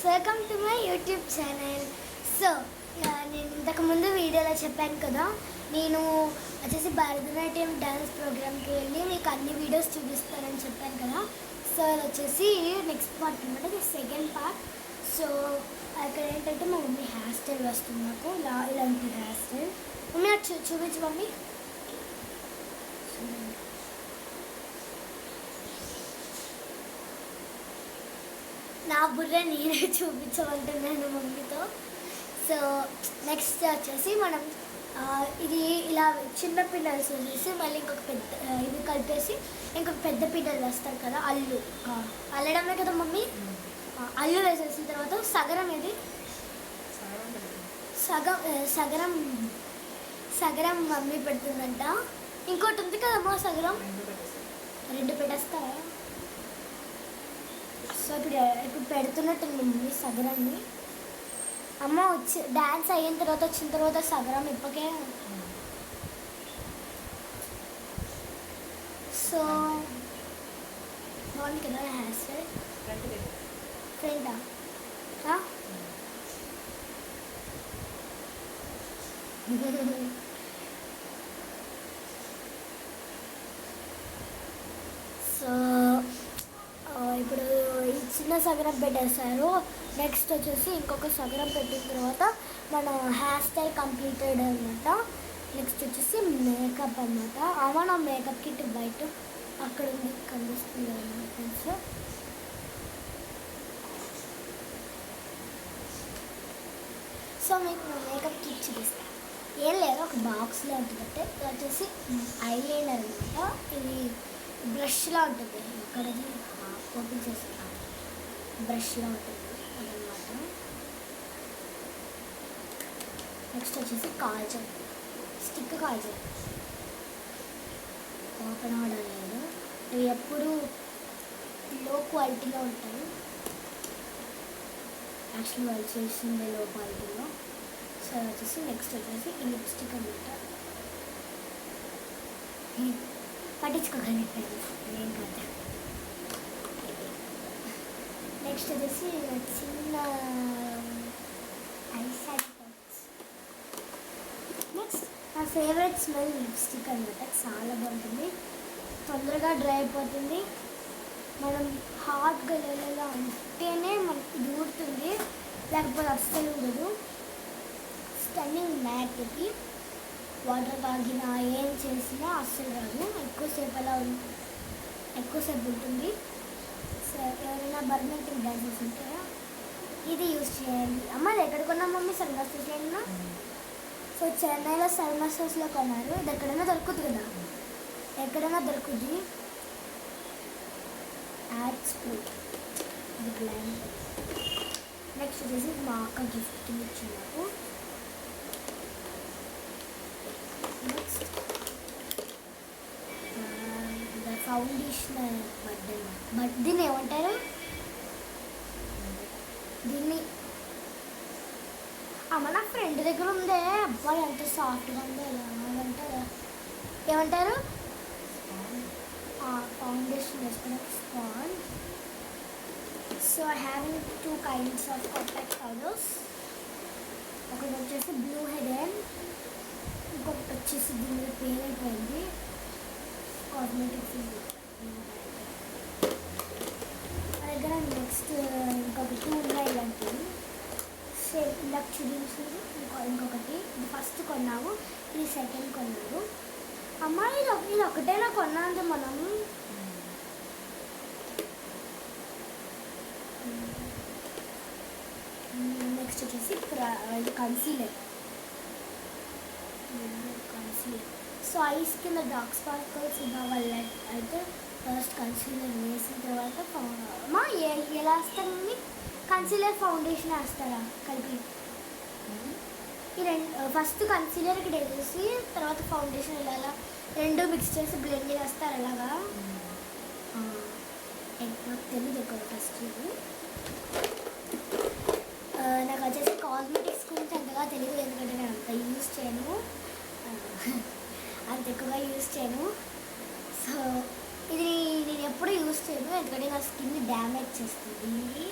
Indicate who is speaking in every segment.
Speaker 1: Welcome to my YouTube channel. So నేను ఇంతకుముందు వీడియోలో చెప్పాను కదా, నేను వచ్చేసి భరతనాట్యం డ్యాన్స్ ప్రోగ్రామ్కి వెళ్ళి మీకు అన్ని వీడియోస్ చూపిస్తానని చెప్పాను కదా. సో అది వచ్చేసి నెక్స్ట్ పార్ట్ అనమాట, ఇది సెకండ్ పార్ట్. సో అక్కడ ఏంటంటే మా మమ్మీ హెయిర్ స్టైల్ వస్తుంది, నాకు ఇలాంటి హెయిర్ స్టైల్. మమ్మీ నాకు చూపించు మమ్మీ. నా బుర్ర నేనే చూపించమంటున్నాను మమ్మీతో. సో నెక్స్ట్ వచ్చేసి మనం ఇది ఇలా చిన్న పిల్లల్స్ వచ్చేసి మళ్ళీ ఇంకొక పెద్ద ఇది కలిపేసి ఇంకొక పెద్ద పిల్లలు వేస్తారు కదా, అల్లడమే కదా మమ్మీ. అల్లు వేసేసిన తర్వాత సగరం ఇది సగరం మమ్మీ పెడుతుందంట. ఇంకోటి ఉంది కదమ్మా సగరం, రెండు పెట్టేస్తారా? సో ఇప్పుడు పెడుతున్నట్టుంది మమ్మీ సగరాన్ని. అమ్మ వచ్చి డ్యాన్స్ అయిన తర్వాత వచ్చిన తర్వాత సగరం ఇప్పకే. సో బాగుంది కదా హెయిర్ స్టైల్. ఫ్రెండా సో ఇప్పుడు ఈ చిన్న సగరం పెట్టేస్తారు. నెక్స్ట్ వచ్చేసి ఇంకొక సగరం పెట్టిన తర్వాత మన హెయిర్ స్టైల్ కంప్లీటెడ్ అనమాట. నెక్స్ట్ వచ్చేసి మేకప్ అనమాట. నా మేకప్ కిట్ బయట అక్కడ ఉంది, కనిపిస్తుంది అనమాట ఫ్రెండ్స్. సో మీకు నా మేకప్ కిట్ చూపిస్తాను. ఏం లేదు, ఒక బాక్స్లో ఉంటుందంటే ఇది వచ్చేసి ఐలైనర్ అనమాట. ఇది బ్రష్లా ఉంటుంది, ఇక్కడ ఓపెన్ చేసి బ్రష్లా ఉంటుంది అదనమాట. నెక్స్ట్ వచ్చేసి కాజల్, స్టిక్ కాజల్. ఓపెన్ అవడం లేదు, ఇవి ఎప్పుడు లో క్వాలిటీలో ఉంటాయి. యాక్చువల్లీ వాళ్ళు చేసింది లో క్వాలిటీలో. సో వచ్చేసి నెక్స్ట్ వచ్చేసి ఈ లిప్స్టిక్ అనమాట. పట్టించుకోకండి ఫ్రెండ్స్, ఏం కాదు. నెక్స్ట్ వచ్చేసి చిన్న ఐషాడోస్. నెక్స్ట్ నా ఫేవరెట్ స్మెల్ లిప్స్టిక్ అనమాట. చాలా బాగుంటుంది, తొందరగా డ్రై అయిపోతుంది. మనం హాట్గా లేలా ఉంటేనే మనకి దూరుతుంది, లేకపోతే అస్సలు ఉండదు. స్టన్నింగ్ మ్యాట్ ఇది, వాటర్ తాగినా ఏం చేసినా అస్సలు రాదు. ఎక్కువసేపు ఉంటుంది. సో ఎవరైనా భరతనాట్యం డ్యాన్సెస్ ఉంటారా, ఇది యూజ్ చేయండి. అమ్మ ఎక్కడ కొన్నా మమ్మీ? సర్మా స్టేషన్లో. సో చెన్నైలో సర్మా స్టేషన్లో కొన్నారు. ఇది ఎక్కడైనా దొరుకుతుంది కదా, ఎక్కడైనా దొరుకుతుంది. యాడ్స్ ఇది బ్లాండ్. నెక్స్ట్ వచ్చేసి మా అక్క గిఫ్ట్ ఇచ్చినారు. నెక్స్ట్ ఫౌండేషన్ దీన్ని ఏమంటారు? దీన్ని నా ఫ్రెండ్ దగ్గర ఉందే, అబ్బాయి ఎంత సాఫ్ట్గా ఉందో. ఏమంటారు ఏమంటారు ఫౌండేషన్ వేసుకోవడానికి sponge. So I having 2 kinds of compact powders. ఒకటి వచ్చేసి బ్లూ హెడెన్, ఇంకొకటి వచ్చేసి దీని పేరు అయిపోయింది కాస్మెటిక్స్. నా దగ్గర నెక్స్ట్ ఇంకొకటి ఉన్నాయి ఇలాంటివి. సేమ్ ఇందాక చూపించింది ఇంకొకటి. ఇది ఫస్ట్ కొన్నాము, ఇది సెకండ్ కొన్నాము. అమ్మాయి ఇది ఒకటేనా కొన్నాంటే మనం. నెక్స్ట్ వచ్చేసి కన్సీలర్. సో ఐస్ కింద డార్క్ స్పార్కల్స్ వల్ల అయితే ఫస్ట్ కన్సీలర్ వేసిన తర్వాత ఎలా వేస్తారండి? కన్సీలర్ ఫౌండేషన్ వేస్తారా కలిపి? ఈ ఫస్ట్ కన్సీలర్ ఇక్కడ వేసేసి తర్వాత ఫౌండేషన్ ఇలా రెండు మిక్స్ చేసి బ్లెండ్ చేస్తారు అలాగా. నాకు తెలియదు ఇక్కడ ఫస్ట్. నాకు వచ్చేసి కాస్మెటిక్స్ గురించి అంతగా తెలియదు, ఎందుకంటే నేను అంత యూజ్ చేయను, అంత ఎక్కువగా యూజ్ చేయను. సో ఇది నేను ఎప్పుడు యూజ్ చేయను, ఎందుకంటే నా స్కిన్ డ్యామేజ్ చేస్తుంది.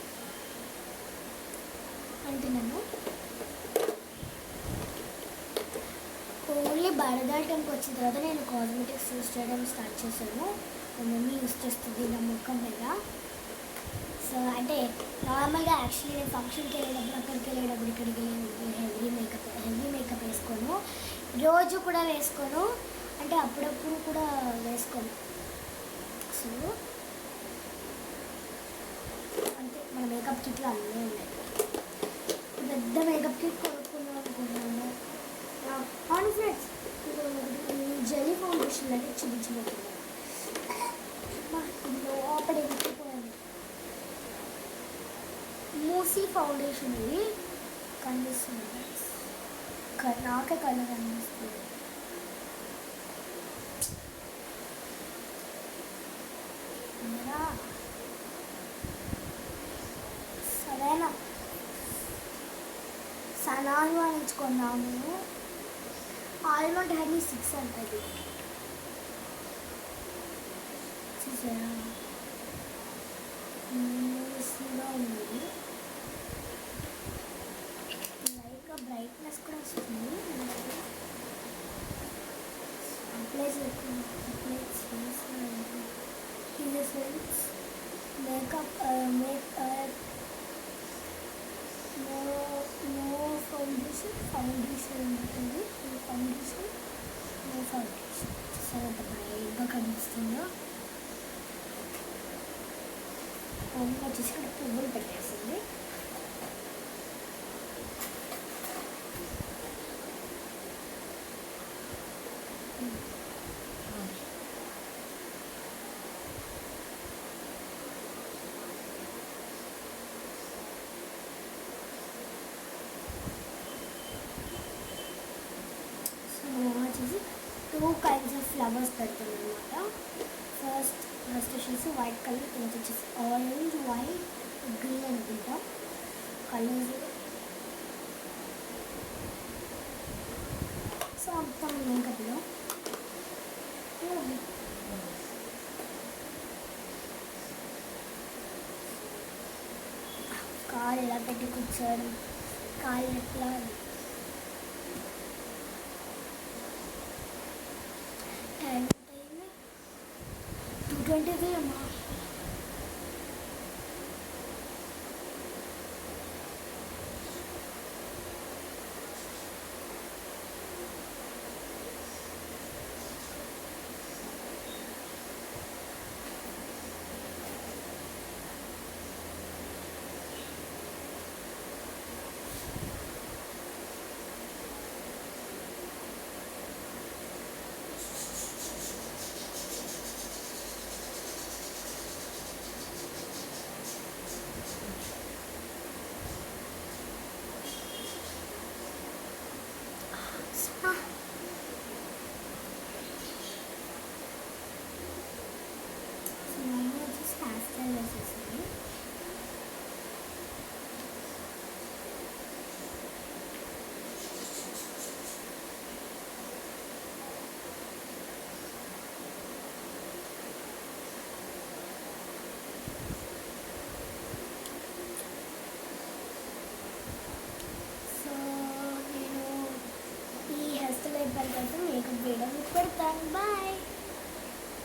Speaker 1: భరతనాట్యంకి వచ్చిన తర్వాత నేను కాస్మెటిక్స్ యూస్ చేయడం స్టార్ట్ చేశాను. మా మమ్మీ యూస్ చేస్తుంది నా ముఖం మీద. సో అంటే నార్మల్గా యాక్చువల్లీ నేను ఫంక్షన్కి వెళ్ళేటప్పుడు అక్కడికి వెళ్ళేటప్పుడు ఇక్కడికి వెళ్ళేటప్పుడు హెవీ మేకప్ వేసుకోను, రోజు కూడా వేసుకోను, అంటే అప్పుడప్పుడు కూడా వేసుకోను. సో అంటే మన మేకప్ కిట్లో అన్నీ ఉన్నాయి. పెద్ద మేకప్ కిట్ కొనుక్కుందాం అనుకుంటున్నాను. అవును ఫ్రెండ్స్, జెల్లీ ఫౌండేషన్ అంటే చూపించబోతున్నాను. లోపల ఎక్కిపోయింది. మూసీ ఫౌండేషన్ ఇది కనిపిస్తుంది, నాకే కలర్ కనిపిస్తుంది. సరేనా, సనాలు వాయించుకున్నాము. ఆల్మండ్ హనీ 6 అంటది. చూసారా, మూసీలో ఉంది. లైట్గా బ్రైట్నెస్ కూడా వస్తుంది. అప్లై చేసి మేకప్ నో ఫౌండేషన్ ఉంటుంది. నో ఫౌండేషన్ సరే, అంత బ్రైట్గా కనిపిస్తుందో. అమ్మ వచ్చేసి ఇక్కడ పువ్వులు పెట్టేసింది. వచ్చేసి 2 kinds ఆఫ్ ఫ్లవర్స్ పెడతాను అనమాట. ఫస్ట్ వచ్చేసి వైట్ కలర్, తర్వాత వచ్చేసి ఆరెంజ్, వైట్, గ్రీన్ అనుకుంటాం కలర్స్. సో మొత్తం మేకప్లో కాలు ఎలా పెట్టి కూర్చోవడం, కాలు ఎట్లా టైం 2:23 అమ్మా.